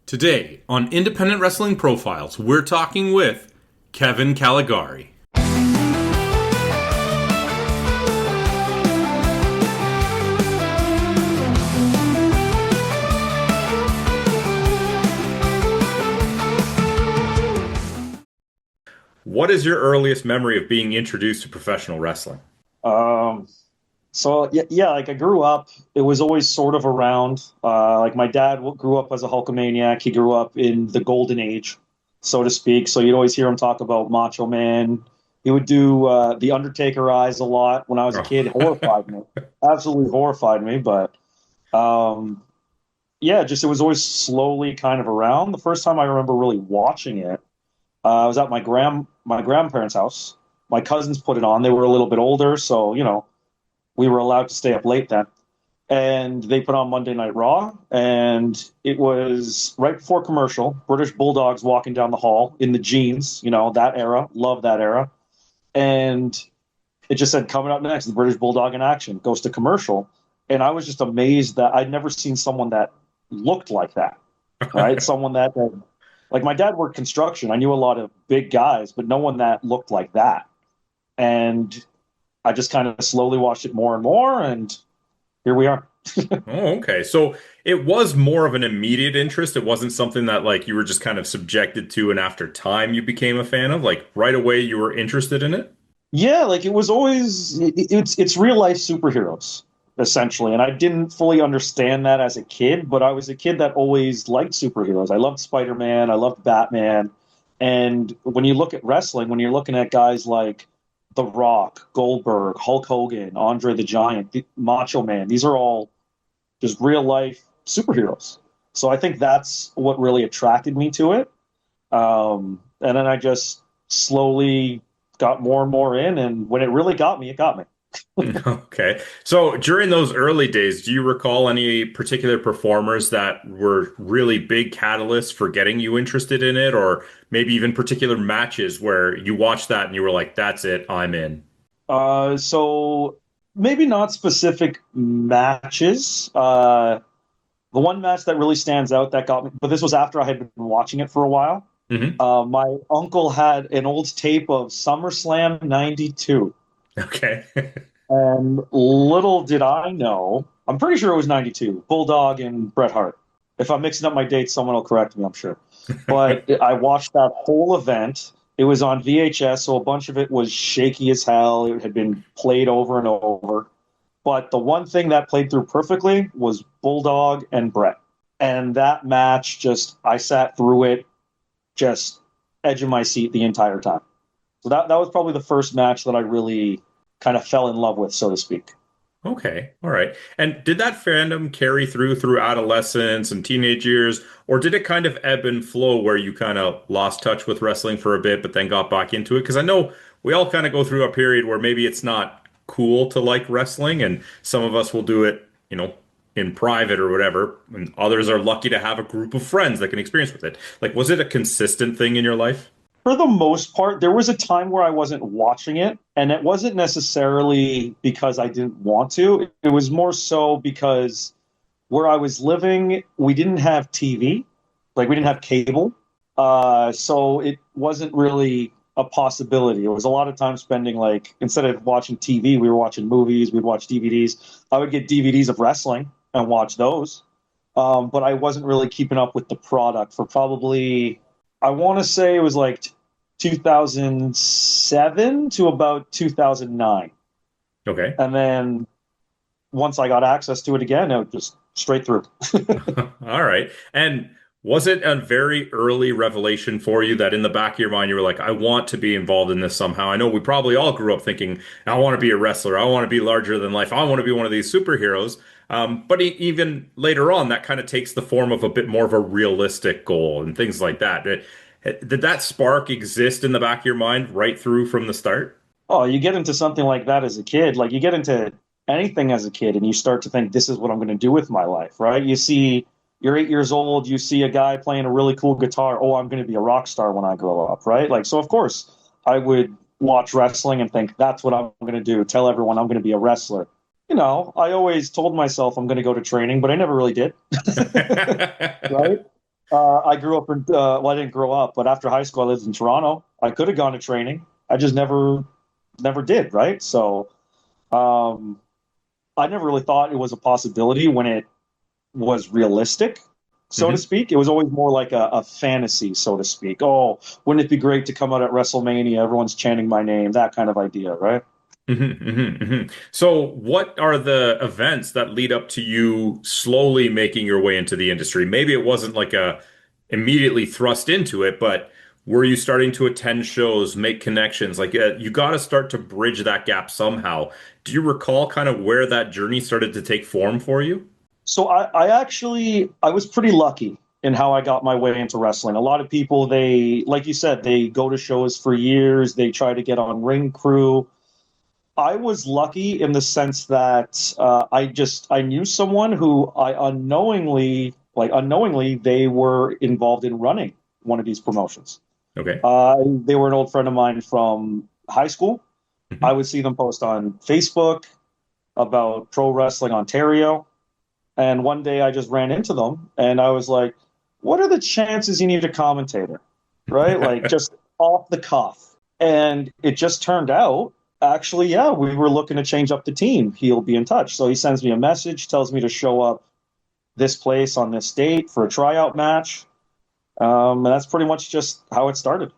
Today on Independent Wrestling Profiles, we're talking with Kevin Caligari. What is your earliest memory of being introduced to professional wrestling? Like I grew up, it was always sort of around. Like my dad grew up as a Hulkamaniac. He grew up in the golden age, so to speak. So you'd always hear him talk about Macho Man. He would do the Undertaker eyes a lot when I was a kid. It horrified me, absolutely horrified me. But just it was always slowly kind of around. The first time I remember really watching it, I was at my grandparents' house. My cousins put it on. They were a little bit older, so we were allowed to stay up late then. And they put on Monday Night Raw, and it was right before commercial. British Bulldogs walking down the hall in the jeans, that era. Love that era. And it just said, coming up next, the British Bulldog in action. Goes to commercial. And I was just amazed that I'd never seen someone that looked like that, right? Someone that like my dad worked construction. I knew a lot of big guys, but no one that looked like that. And I just kind of slowly watched it more and more, and here we are. Oh, okay. So it was more of an immediate interest. It wasn't something that like you were just kind of subjected to, and after time you became a fan of. Like right away you were interested in it. Yeah, like it was always it's real life superheroes essentially, and I didn't fully understand that as a kid, but I was a kid that always liked superheroes. I loved Spider-Man, I loved Batman, and when you look at wrestling, when you're looking at guys like The Rock, Goldberg, Hulk Hogan, Andre the Giant, Macho Man. These are all just real life superheroes. So I think that's what really attracted me to it. And then I just slowly got more and more in. And when it really got me, it got me. Okay. So during those early days, do you recall any particular performers that were really big catalysts for getting you interested in it, or maybe even particular matches where you watched that and you were like, that's it, I'm in? So maybe not specific matches. The one match that really stands out that got me, but this was after I had been watching it for a while. Hmm. My uncle had an old tape of SummerSlam '92. Okay. And little did I know, I'm pretty sure it was '92, Bulldog and Bret Hart. If I'm mixing up my dates, someone will correct me, I'm sure. But I watched that whole event. It was on VHS, so a bunch of it was shaky as hell. It had been played over and over. But the one thing that played through perfectly was Bulldog and Bret. And that match, I sat through it, just edge of my seat the entire time. So that was probably the first match that I really kind of fell in love with, so to speak. Okay. All right. And did that fandom carry through adolescence and teenage years, or did it kind of ebb and flow where you kind of lost touch with wrestling for a bit, but then got back into it? Because I know we all kind of go through a period where maybe it's not cool to like wrestling, and some of us will do it, in private or whatever, and others are lucky to have a group of friends that can experience with it. Like, was it a consistent thing in your life? For the most part, there was a time where I wasn't watching it, and it wasn't necessarily because I didn't want to. It was more so because where I was living, we didn't have TV, like we didn't have cable, so it wasn't really a possibility. It was a lot of time spending like instead of watching TV, we were watching movies. We'd watch DVDs. I would get DVDs of wrestling and watch those, but I wasn't really keeping up with the product for probably. I want to say it was like 2007 to about 2009. Okay. And then once I got access to it again, it was just straight through. All right. And was it a very early revelation for you that in the back of your mind you were like, I want to be involved in this somehow? I know we probably all grew up thinking, I want to be a wrestler. I want to be larger than life. I want to be one of these superheroes. But even later on, that kind of takes the form of a bit more of a realistic goal and things like that. Did that spark exist in the back of your mind right through from the start? Oh, you get into something like that as a kid, like you get into anything as a kid and you start to think, this is what I'm going to do with my life, right? You're 8 years old, you see a guy playing a really cool guitar. Oh, I'm going to be a rock star when I grow up, right? Like, so of course I would watch wrestling and think, that's what I'm going to do. Tell everyone I'm going to be a wrestler. I always told myself I'm going to go to training, but I never really did. Right? I grew up in, well, I didn't grow up, but after high school, I lived in Toronto. I could have gone to training. I just never did, right? So, um, I never really thought it was a possibility when it was realistic, so to Mhm. speak. It was always more like a fantasy, so to speak. Oh, wouldn't it be great to come out at WrestleMania? Everyone's chanting my name, that kind of idea, right? So, what are the events that lead up to you slowly making your way into the industry? Maybe it wasn't like a immediately thrust into it, but were you starting to attend shows, make connections? Like, you got to start to bridge that gap somehow. Do you recall kind of where that journey started to take form for you? So I actually I was pretty lucky in how I got my way into wrestling. A lot of people, they, like you said, they go to shows for years, they try to get on ring crew. I was lucky in the sense that I knew someone who I unknowingly they were involved in running one of these promotions. Okay. They were an old friend of mine from high school. I Mhm. would see them post on Facebook about Pro Wrestling Ontario. And one day I just ran into them and I was like, what are the chances you need a commentator? Right? Like just off the cuff. And it just turned out, actually, yeah, we were looking to change up the team. He'll be in touch. So he sends me a message, tells me to show up this place on this date for a tryout match. And that's pretty much just how it started.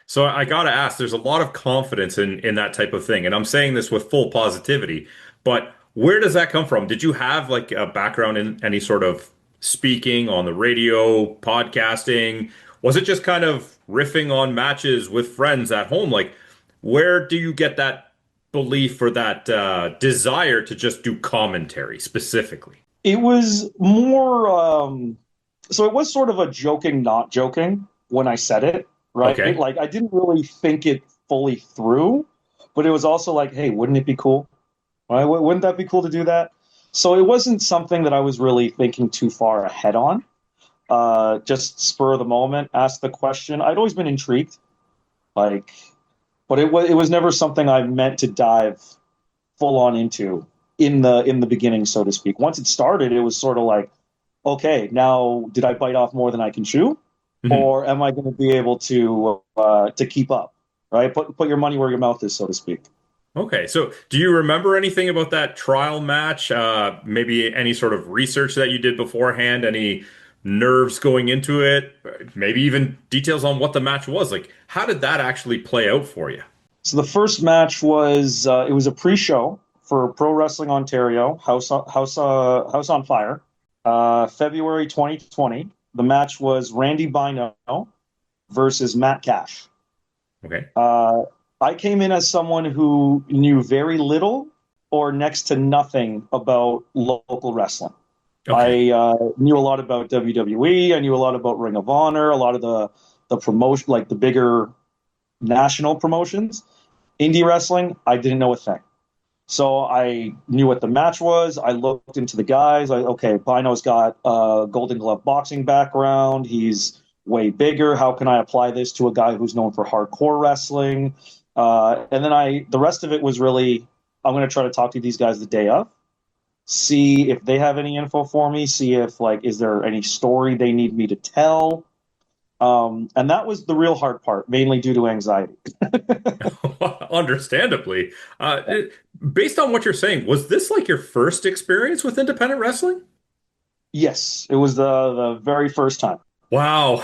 So I gotta ask, there's a lot of confidence in that type of thing, and I'm saying this with full positivity, but where does that come from? Did you have like a background in any sort of speaking on the radio, podcasting? Was it just kind of riffing on matches with friends at home? Like, where do you get that belief or that desire to just do commentary specifically? It was more, so it was sort of a joking, not joking when I said it, right? Okay. Like I didn't really think it fully through, but it was also like, hey, wouldn't it be cool? Right? Wouldn't that be cool to do that? So it wasn't something that I was really thinking too far ahead on. Just spur of the moment, ask the question. I'd always been intrigued, like, but it was never something I meant to dive full on into in the beginning, so to speak. Once it started, it was sort of like, okay, now did I bite off more than I can chew, or am I going to be able to keep up? Right, put your money where your mouth is, so to speak. Okay, so do you remember anything about that trial match? Maybe any sort of research that you did beforehand, any nerves going into it, maybe even details on what the match was. Like, how did that actually play out for you? So the first match was it was a pre-show for Pro Wrestling Ontario, House on Fire, February 2020. The match was Randy Bino versus Matt Cash. Okay. Uh, I came in as someone who knew very little or next to nothing about local wrestling. Okay. I knew a lot about WWE. I knew a lot about Ring of Honor, a lot of the promotion, like the bigger national promotions. Indie wrestling, I didn't know a thing. So I knew what the match was. I looked into the guys. Okay, Bino's got a Golden Glove boxing background. He's way bigger. How can I apply this to a guy who's known for hardcore wrestling? And then the rest of it was really, I'm going to try to talk to these guys the day of, see if they have any info for me, see if like, is there any story they need me to tell? And that was the real hard part, mainly due to anxiety. Understandably. Based on what you're saying, was this like your first experience with independent wrestling? Yes, it was the very first time. Wow.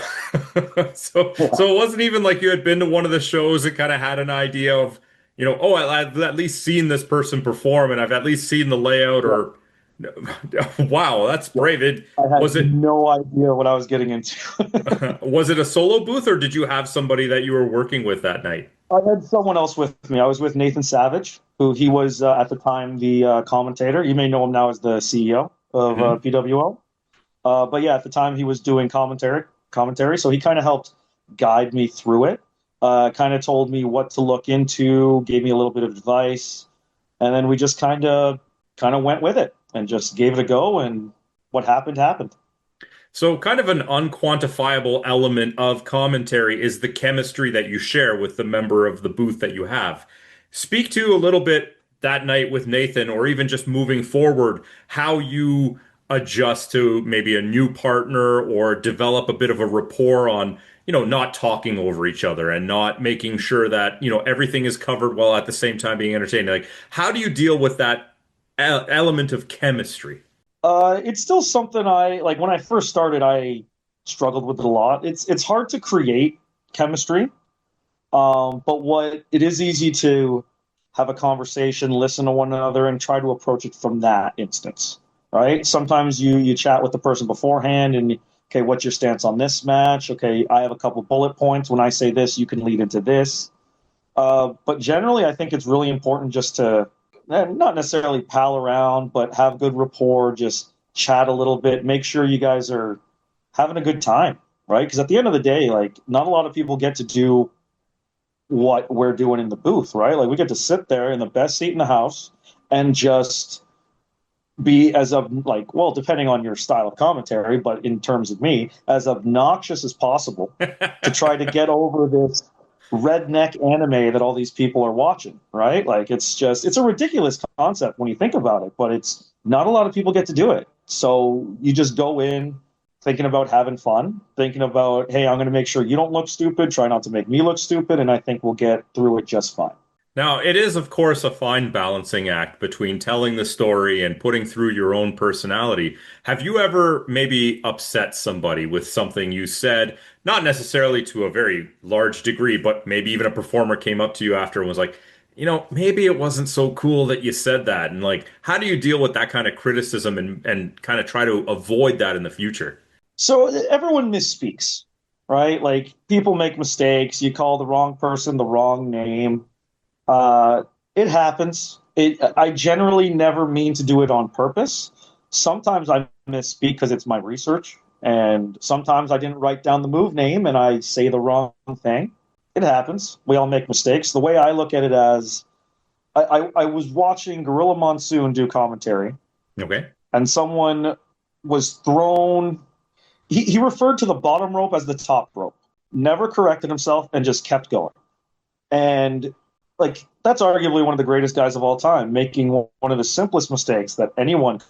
So it wasn't even like you had been to one of the shows and kind of had an idea of, oh, I've at least seen this person perform and I've at least seen the layout Yeah, or wow, that's yeah. brave. I had Was it no idea what I was getting into. was it a solo booth or did you have somebody that you were working with that night? I had someone else with me. I was with Nathan Savage, who he was at the time the commentator. You may know him now as the CEO of Mhm. PWO. But yeah, at the time he was doing commentary. So he kind of helped guide me through it. Kind of told me what to look into, gave me a little bit of advice, and then we just kind of went with it and just gave it a go. And what happened happened. So, kind of an unquantifiable element of commentary is the chemistry that you share with the member of the booth that you have. Speak to a little bit that night with Nathan, or even just moving forward, how you adjust to maybe a new partner or develop a bit of a rapport on, not talking over each other and not making sure that, everything is covered while at the same time being entertaining? Like, how do you deal with that element of chemistry? It's still something I like. When I first started, I struggled with it a lot. It's hard to create chemistry, but what it is easy to have a conversation, listen to one another, and try to approach it from that instance. Right? Sometimes you chat with the person beforehand, and okay, what's your stance on this match? Okay, I have a couple bullet points. When I say this, you can lead into this. But generally, I think it's really important just to not necessarily pal around, but have good rapport, just chat a little bit, make sure you guys are having a good time, right? Because at the end of the day, like, not a lot of people get to do what we're doing in the booth, right? Like, we get to sit there in the best seat in the house and just be as of like, well, depending on your style of commentary, but in terms of me, as obnoxious as possible to try to get over this redneck anime that all these people are watching, right? Like, it's a ridiculous concept when you think about it, but it's not a lot of people get to do it. So you just go in thinking about having fun, thinking about, hey, I'm going to make sure you don't look stupid, try not to make me look stupid, and I think we'll get through it just fine. Now, it is, of course, a fine balancing act between telling the story and putting through your own personality. Have you ever maybe upset somebody with something you said, not necessarily to a very large degree, but maybe even a performer came up to you after and was like, maybe it wasn't so cool that you said that? And like, how do you deal with that kind of criticism and kind of try to avoid that in the future? So everyone misspeaks, right? Like, people make mistakes. You call the wrong person the wrong name. Uh, it happens. I generally never mean to do it on purpose. Sometimes I misspeak because it's my research, and sometimes I didn't write down the move name and I say the wrong thing. It happens. We all make mistakes. The way I look at it as I was watching Gorilla Monsoon do commentary, Okay. and someone was thrown. He referred to the bottom rope as the top rope, never corrected himself, and just kept going. And like, that's arguably one of the greatest guys of all time, making one of the simplest mistakes that anyone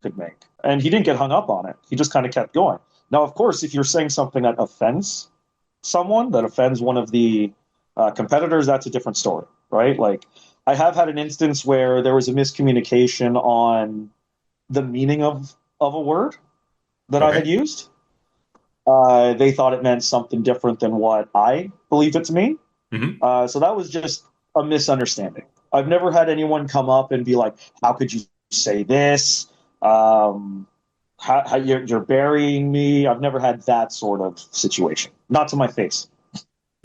could make. And he didn't get hung up on it. He just kind of kept going. Now, of course, if you're saying something that offends someone, that offends one of the competitors, that's a different story, right? Like, I have had an instance where there was a miscommunication on the meaning of a word that I had Okay. used. They thought it meant something different than what I believed it to mean. Hmm. So that was just a misunderstanding. I've never had anyone come up and be like, "How could you say this? How you're burying me?" I've never had that sort of situation. Not to my face.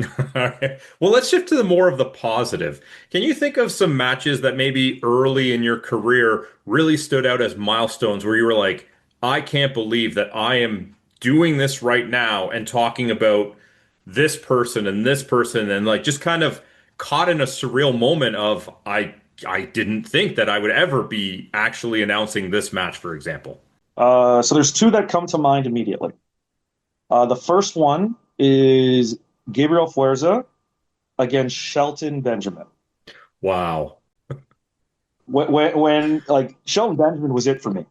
All right. Well, let's shift to the more of the positive. Can you think of some matches that maybe early in your career really stood out as milestones where you were like, I can't believe that I am doing this right now and talking about this person and like just kind of caught in a surreal moment of I didn't think that I would ever be actually announcing this match, for example. So there's two that come to mind immediately. The first one is Gabriel Fuerza against Shelton Benjamin. Wow. When like, Shelton Benjamin was it for me.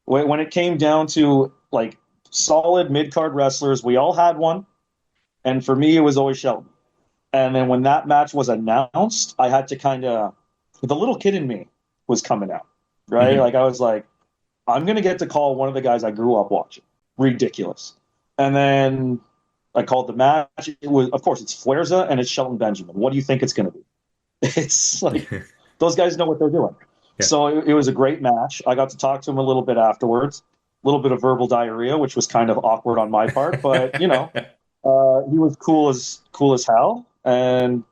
When it came down to like solid mid card wrestlers, we all had one, and for me, it was always Shelton. And then when that match was announced, I had to kind of, the little kid in me was coming out, right? Hmm. Like, I was like, I'm going to get to call one of the guys I grew up watching. Ridiculous. And then I called the match. It was, of course, it's Fuerza and it's Shelton Benjamin. What do you think it's going to be? It's like, those guys know what they're doing. Yeah. So it was a great match. I got to talk to him a little bit afterwards, a little bit of verbal diarrhea, which was kind of awkward on my part, but he was cool as hell. And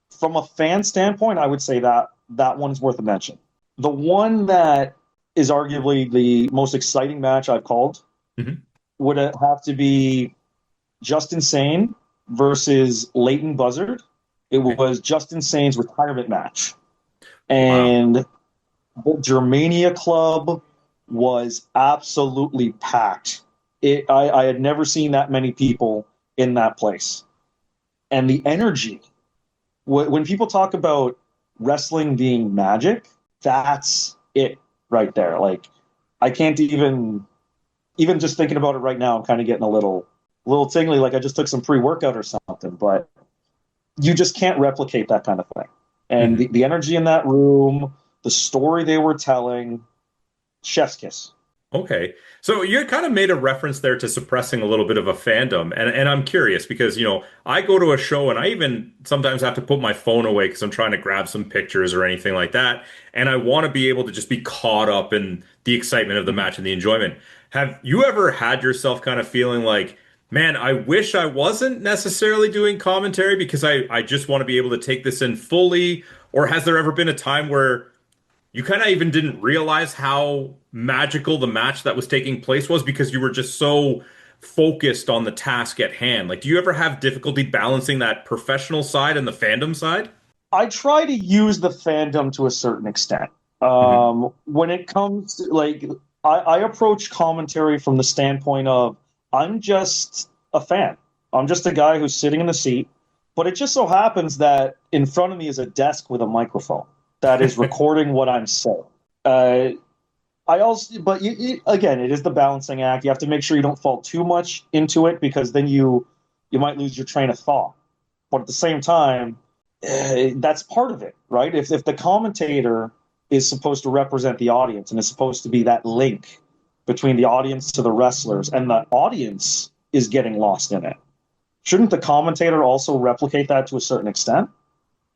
from a fan standpoint, I would say that one's worth a mention. The one that is arguably the most exciting match I've called Mhm. would have to be Justin Sane versus Leighton Buzzard. It Okay. was Justin Sane's retirement match. Wow. And the Germania Club was absolutely packed. I had never seen that many people in that place. And the energy, when people talk about wrestling being magic, that's it right there. Like, I can't even just thinking about it right now, I'm kind of getting a little tingly, like I just took some pre-workout or something. But you just can't replicate that kind of thing. And Mhm. the energy in that room, the story they were telling, chef's kiss. Okay. So you kind of made a reference there to suppressing a little bit of a fandom. And I'm curious because, I go to a show and I even sometimes have to put my phone away because I'm trying to grab some pictures or anything like that. And I want to be able to just be caught up in the excitement of the match and the enjoyment. Have you ever had yourself kind of feeling like, man, I wish I wasn't necessarily doing commentary because I just want to be able to take this in fully? Or has there ever been a time where you kind of even didn't realize how magical the match that was taking place was because you were just so focused on the task at hand. Like, do you ever have difficulty balancing that professional side and the fandom side? I try to use the fandom to a certain extent. Hmm. When it comes to, like, I approach commentary from the standpoint of I'm just a fan. I'm just a guy who's sitting in the seat, but it just so happens that in front of me is a desk with a microphone that is recording what I'm saying. Uh, I also, but again, it is the balancing act. You have to make sure you don't fall too much into it because then you might lose your train of thought. But at the same time, that's part of it, right? If the commentator is supposed to represent the audience and is supposed to be that link between the audience to the wrestlers, and the audience is getting lost in it, shouldn't the commentator also replicate that to a certain extent?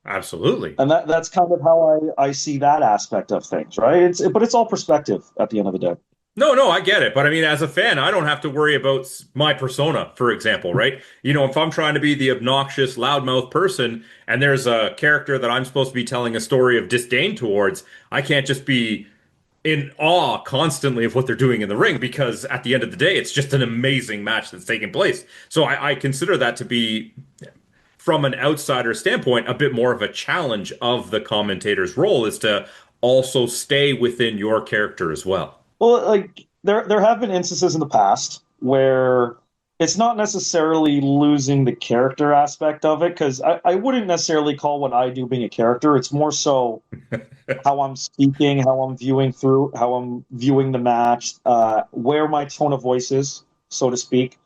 Absolutely. And that's kind of how I see that aspect of things, right? But it's all perspective at the end of the day. No, no, I get it. But I mean, as a fan, I don't have to worry about my persona, for example, right? If I'm trying to be the obnoxious, loudmouth person and there's a character that I'm supposed to be telling a story of disdain towards, I can't just be in awe constantly of what they're doing in the ring because at the end of the day, it's just an amazing match that's taking place. So I consider that to be, from an outsider standpoint, a bit more of a challenge of the commentator's role is to also stay within your character as well. Well, like there have been instances in the past where it's not necessarily losing the character aspect of it because I wouldn't necessarily call what I do being a character. It's more so how I'm speaking, how I'm viewing the match, where my tone of voice is, so to speak.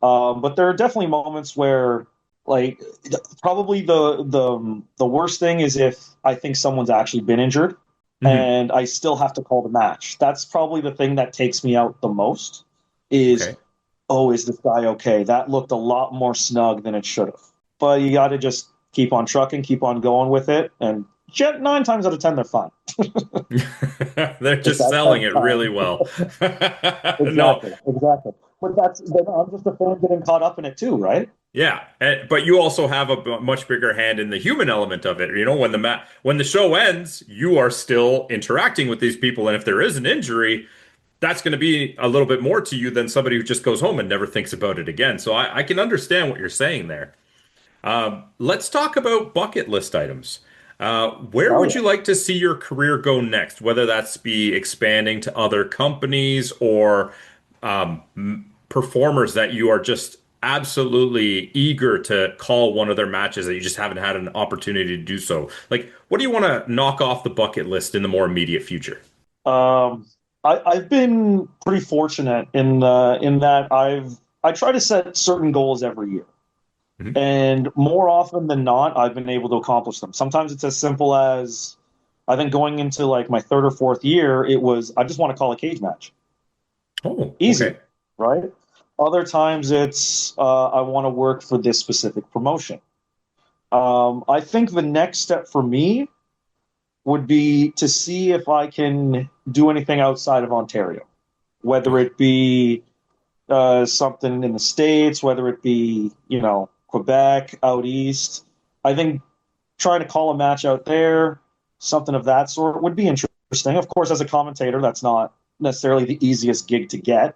But there are definitely moments where, like, probably the worst thing is if I think someone's actually been injured Mhm. and I still have to call the match. That's probably the thing that takes me out the most. Is Okay. oh, is this guy okay? That looked a lot more snug than it should have. But you got to just keep on trucking, keep on going with it, and 9 times out of 10 they're fine. They're It's just that selling 10th it really time. well. No, Exactly, exactly. But that's then I'm just a fan getting caught up in it too, right? yeah, but you also have a much bigger hand in the human element of it. When the show ends, you are still interacting with these people, and if there is an injury, that's going to be a little bit more to you than somebody who just goes home and never thinks about it again. So I can understand what you're saying there. Let's talk about bucket list items. Where Oh would yeah. you like to see your career go next? Whether that's be expanding to other companies or performers that you are just absolutely eager to call one of their matches that you just haven't had an opportunity to do so. Like, what do you want to knock off the bucket list in the more immediate future? Um, I've been pretty fortunate in that I try to set certain goals every year. Mhm. And more often than not, I've been able to accomplish them. Sometimes it's as simple as I think going into like my third or fourth year, it was I just want to call a cage match. Oh, Easy, okay. right? Other times it's I want to work for this specific promotion. I think the next step for me would be to see if I can do anything outside of Ontario, whether Okay. it be something in the States, whether it be, Quebec, out east. I think trying to call a match out there, something of that sort, would be interesting. Of course, as a commentator, that's not necessarily the easiest gig to get.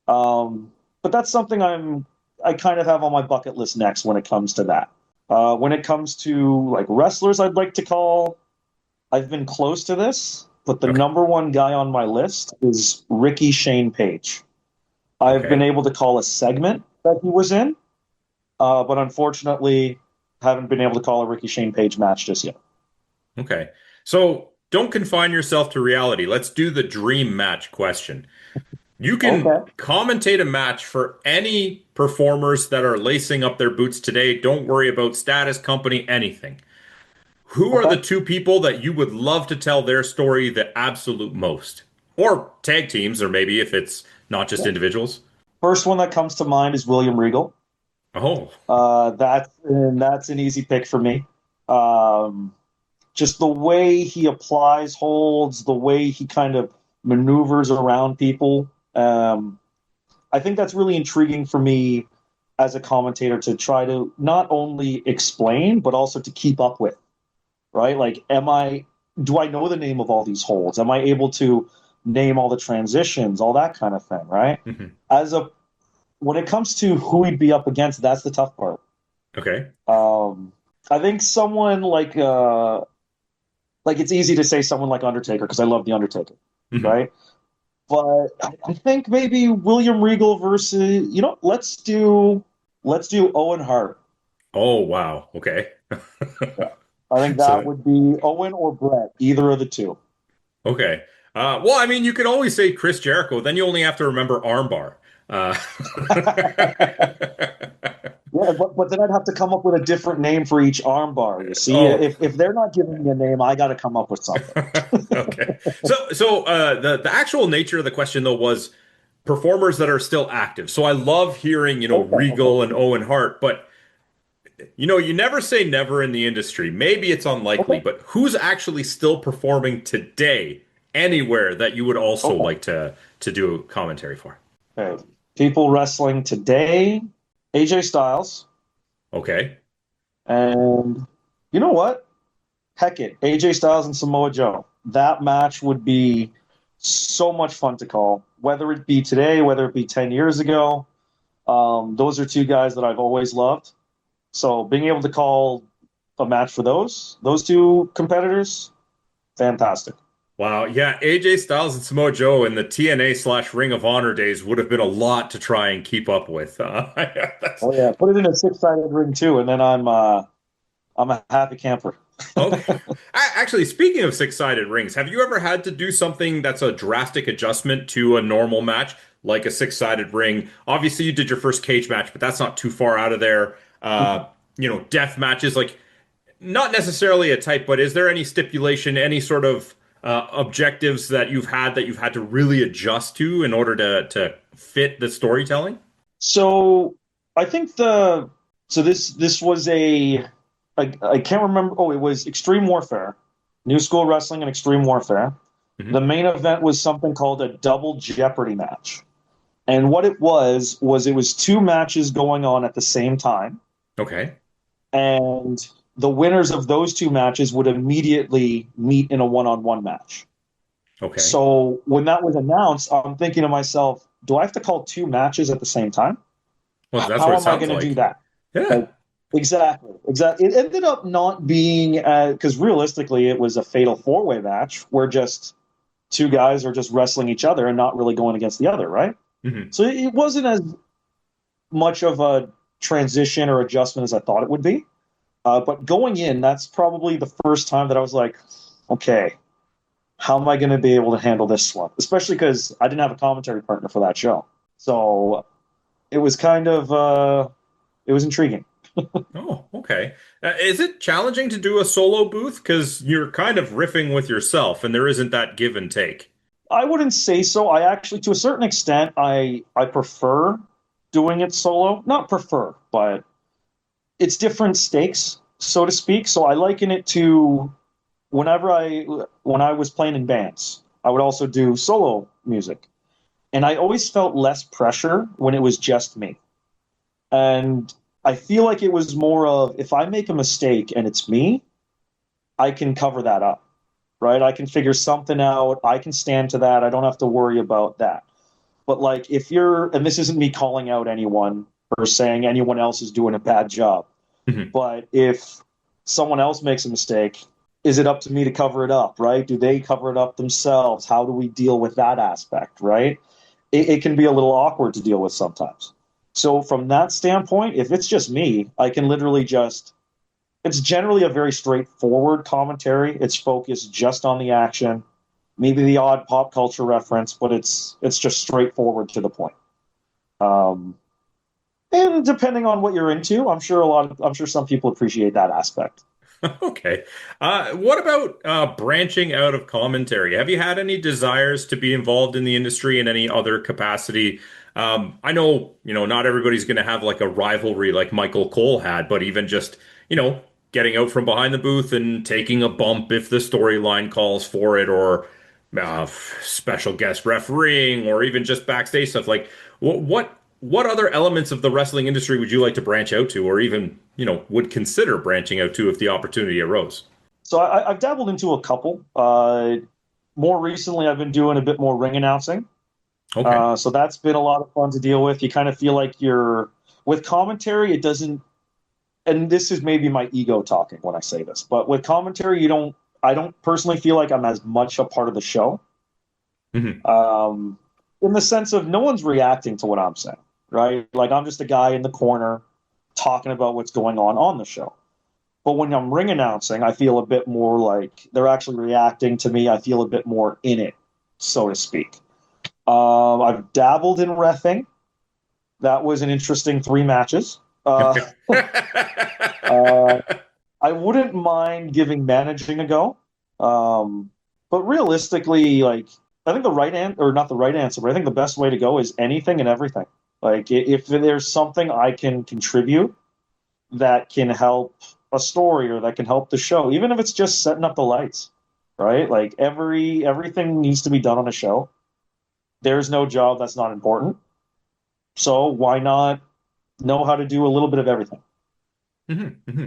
But that's something I kind of have on my bucket list next when it comes to that. When it comes to like wrestlers, I'd like to call. I've been close to this, but the Okay. number one guy on my list is Ricky Shane Page. I've been Okay. able to call a segment that he was in, but unfortunately, haven't been able to call a Ricky Shane Page match just yet. Okay. So don't confine yourself to reality. Let's do the dream match question. You can Okay. commentate a match for any performers that are lacing up their boots today. Don't worry about status, company, anything. Who are the Okay. two people that you would love to tell their story the absolute most? Or tag teams, or maybe if it's not just Yeah. individuals. First one that comes to mind is William Regal. Oh, That's an easy pick for me. Um, just the way he applies holds, the way he kind of maneuvers around people. I think that's really intriguing for me as a commentator to try to not only explain but also to keep up with. Right? Like, do I know the name of all these holds? Am I able to name all the transitions, all that kind of thing? Right? mhm. As a When it comes to who he'd be up against, that's the tough part. Okay. Um, I think someone like it's easy to say someone like Undertaker because I love the Undertaker, Mhm. right? But I think maybe William Regal versus let's do Owen Hart. Oh, wow. Okay. Yeah. I think that So, would be Owen or Brett, either of the two. okay. Well, I mean, you could always say Chris Jericho, then you only have to remember armbar. Uh, Yeah, but then I'd have to come up with a different name for each armbar. You see, oh, if they're not giving me a name, I got to come up with something. okay. So the actual nature of the question though was performers that are still active. So I love hearing, Okay, okay, Regal and Owen Hart, but you never say never in the industry. Maybe it's unlikely, okay, but who's actually still performing today anywhere that you would also okay. like to do a commentary for? Okay. People wrestling today, AJ Styles, Okay. and you know what? Heck it, AJ Styles and Samoa Joe. That match would be so much fun to call, whether it be today, whether it be 10 years ago. Those are two guys that I've always loved. So being able to call a match for those two competitors, fantastic. Wow. Yeah, AJ Styles and Samoa Joe in the TNA/Ring of Honor days would have been a lot to try and keep up with. That's Oh yeah, put it in a six-sided ring too, and then I'm a happy camper. okay. Actually, speaking of six-sided rings, have you ever had to do something that's a drastic adjustment to a normal match, like a six-sided ring? Obviously, you did your first cage match, but that's not too far out of there. Death matches, like not necessarily a type, but is there any stipulation, any sort of objectives that you've had to really adjust to in order to fit the storytelling? So I think this was I can't remember. Oh, it was Extreme Warfare, New School Wrestling and Extreme Warfare. The Hmm. main event was something called a double Jeopardy match, and what it was it was two matches going on at the same time, Okay. and the winners of those two matches would immediately meet in a one-on-one match. Okay. So when that was announced, I'm thinking to myself, do I have to call two matches at the same time? Well, that's what How it am I sounds going to do like. that? Yeah. Like, exactly. It ended up not being because realistically, it was a fatal four-way match where just two guys are just wrestling each other and not really going against the other, right? Hmm. So it wasn't as much of a transition or adjustment as I thought it would be. But going in, that's probably the first time that I was like, okay, how am I going to be able to handle this one? Especially because I didn't have a commentary partner for that show. So it was it was intriguing. Oh, okay. Is it challenging to do a solo booth? Because you're kind of riffing with yourself and there isn't that give and take. I wouldn't say so. I actually, to a certain extent, I prefer doing it solo. Not prefer, but it's different stakes, so to speak. So I liken it to when I was playing in bands, I would also do solo music, and I always felt less pressure when it was just me. And I feel like it was more of if I make a mistake and it's me, I can cover that up, right? I can figure something out. I can stand to that. I don't have to worry about that. But like if and this isn't me calling out anyone or saying anyone else is doing a bad job, Mhm. but if someone else makes a mistake, is it up to me to cover it up, right? Do they cover it up themselves? How do we deal with that aspect, right? It can be a little awkward to deal with sometimes. So from that standpoint, if it's just me, I can literally just it's generally a very straightforward commentary. It's focused just on the action, maybe the odd pop culture reference, but it's just straightforward to the point. Um, and depending on what you're into, I'm sure some people appreciate that aspect. Okay. What about branching out of commentary? Have you had any desires to be involved in the industry in any other capacity? I know, not everybody's going to have like a rivalry like Michael Cole had, but even just, getting out from behind the booth and taking a bump if the storyline calls for it, or uh, special guest refereeing, or even just backstage stuff. Like, what other elements of the wrestling industry would you like to branch out to, or even, would consider branching out to if the opportunity arose? So I've dabbled into a couple. More recently, I've been doing a bit more ring announcing. Okay. So that's been a lot of fun to deal with. You kind of feel like you're with commentary. It doesn't, and this is maybe my ego talking when I say this, but with commentary, you don't. I don't personally feel like I'm as much a part of the show, Hmm. um, in the sense of no one's reacting to what I'm saying, right? Like I'm just a guy in the corner talking about what's going on the show. But when I'm ring announcing, I feel a bit more like they're actually reacting to me. I feel a bit more in it, so to speak. I've dabbled in refing. That was an interesting 3 matches. Uh, I wouldn't mind giving managing a go. Um, but realistically, like I think the right answer, or not the right answer, but I think the best way to go is anything and everything. Like if there's something I can contribute that can help a story or that can help the show, even if it's just setting up the lights, right? Like everything needs to be done on a show. There's no job that's not important. So why not know how to do a little bit of everything? Hmm. Hmm.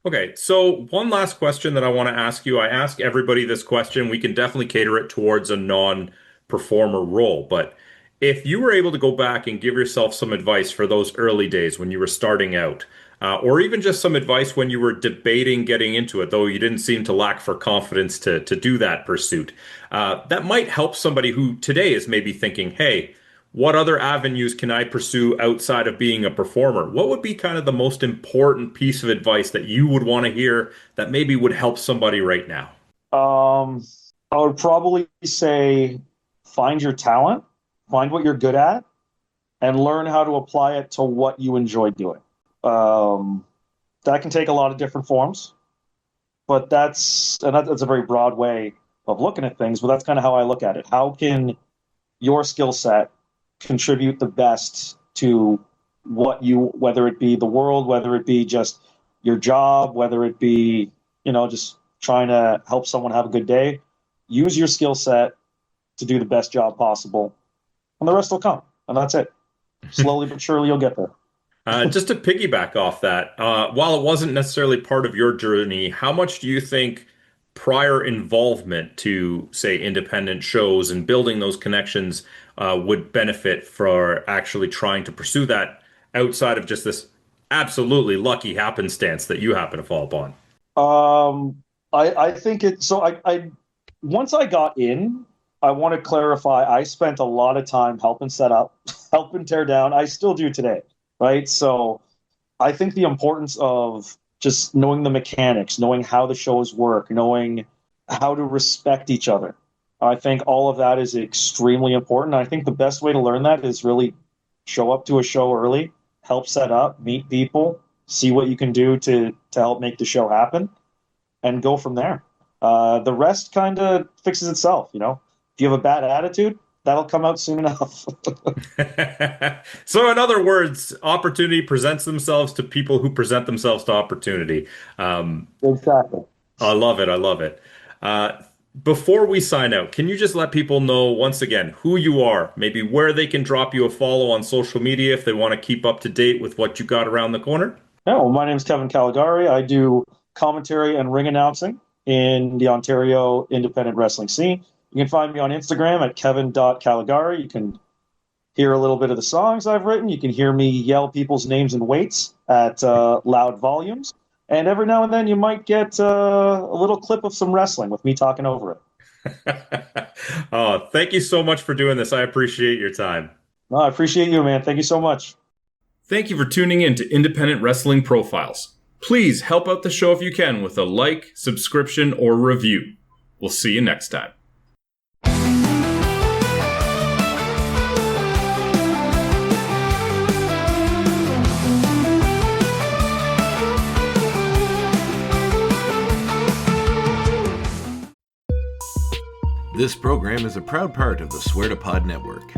Okay, so one last question that I want to ask you. I ask everybody this question. We can definitely cater it towards a non-performer role, but if you were able to go back and give yourself some advice for those early days when you were starting out, or even just some advice when you were debating getting into it, though you didn't seem to lack for confidence to do that pursuit, that might help somebody who today is maybe thinking, hey, what other avenues can I pursue outside of being a performer? What would be kind of the most important piece of advice that you would want to hear that maybe would help somebody right now? Um, I would probably say find your talent, find what you're good at, and learn how to apply it to what you enjoy doing. Um, that can take a lot of different forms, but that's a very broad way of looking at things. But that's kind of how I look at it. How can your skill set contribute the best to whether it be the world, whether it be just your job, whether it be, just trying to help someone have a good day? Use your skill set to do the best job possible, and the rest will come. And that's it. Slowly but surely, you'll get there. Just to piggyback off that, while it wasn't necessarily part of your journey, how much do you think prior involvement to, say, independent shows and building those connections would benefit for actually trying to pursue that outside of just this absolutely lucky happenstance that you happen to fall upon? I think it. So I once I got in, I want to clarify. I spent a lot of time helping set up, helping tear down. I still do today, right? So I think the importance of just knowing the mechanics, knowing how the shows work, knowing how to respect each other. I think all of that is extremely important. I think the best way to learn that is really show up to a show early, help set up, meet people, see what you can do to help make the show happen, and go from there. The rest kind of fixes itself. If you have a bad attitude, that'll come out soon enough. So, in other words, opportunity presents themselves to people who present themselves to opportunity. Um, Exactly. I love it. I love it. Uh, Before we sign out, can you just let people know once again who you are, maybe where they can drop you a follow on social media if they want to keep up to date with what you got around the corner? Yeah, well, my name is Kevin Caligari. I do commentary and ring announcing in the Ontario independent wrestling scene. You can find me on Instagram at kevin.caligari. You can hear a little bit of the songs I've written. You can hear me yell people's names and weights at loud volumes. And every now and then you might get a little clip of some wrestling with me talking over it. Oh, thank you so much for doing this. I appreciate your time. No, I appreciate you, man. Thank you so much. Thank you for tuning in to Independent Wrestling Profiles. Please help out the show if you can with a like, subscription, or review. We'll see you next time. This program is a proud part of the Swear to Pod Network.